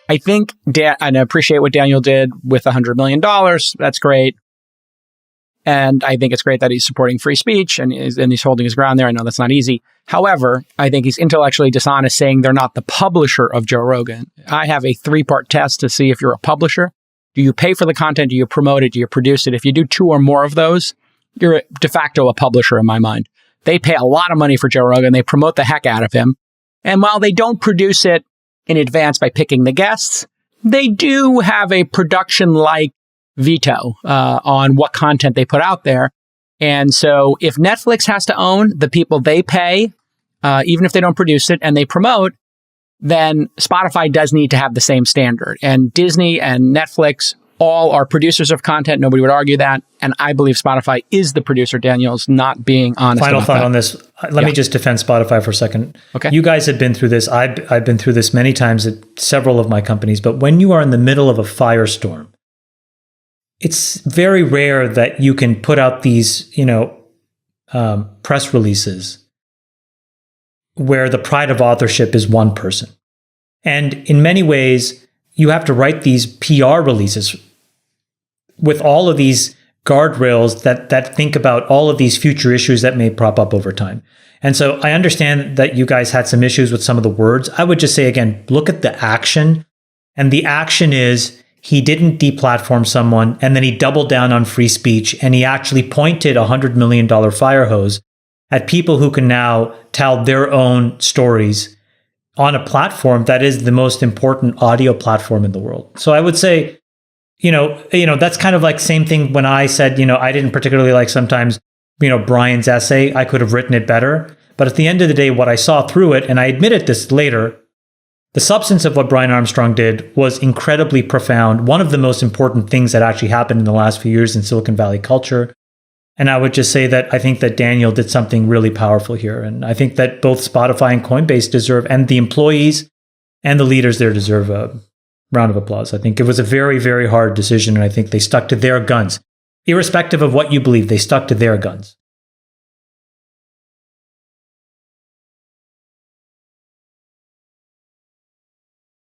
I think, and I appreciate what Daniel did with $100 million. That's great. And I think it's great that he's supporting free speech and he's holding his ground there. I know that's not easy. However, I think he's intellectually dishonest saying they're not the publisher of Joe Rogan. I have a 3-part test to see if you're a publisher. Do you pay for the content? Do you promote it? Do you produce it? If you do 2 or more of those, you're de facto a publisher in my mind. They pay a lot of money for Joe Rogan. They promote the heck out of him. And while they don't produce it in advance by picking the guests, they do have a production-like veto on what content they put out there. And so if Netflix has to own the people they pay, even if they don't produce it and they promote, then Spotify does need to have the same standard. And Disney and Netflix all are producers of content. Nobody would argue that. And I believe Spotify is the producer. Daniel's not being honest. Final thought on this. Let me just defend Spotify for a second. Okay. You guys have been through this. I've been through this many times at several of my companies. But when you are in the middle of a firestorm, it's very rare that you can put out these, press releases where the pride of authorship is one person. And in many ways, you have to write these PR releases with all of these guardrails that think about all of these future issues that may prop up over time. And so I understand that you guys had some issues with some of the words. I would just say, again, look at the action. And the action is he didn't deplatform someone, and then he doubled down on free speech, and he actually pointed a $100 million fire hose at people who can now tell their own stories on a platform that is the most important audio platform in the world. So I would say, that's kind of like same thing when I said, I didn't particularly like sometimes, Brian's essay. I could have written it better. But at the end of the day, what I saw through it, and I admitted this later, the substance of what Brian Armstrong did was incredibly profound. One of the most important things that actually happened in the last few years in Silicon Valley culture. And I would just say that I think that Daniel did something really powerful here. And I think that both Spotify and Coinbase deserve, and the employees and the leaders there deserve a round of applause. I think it was a very, very hard decision. And I think they stuck to their guns. Irrespective of what you believe, they stuck to their guns.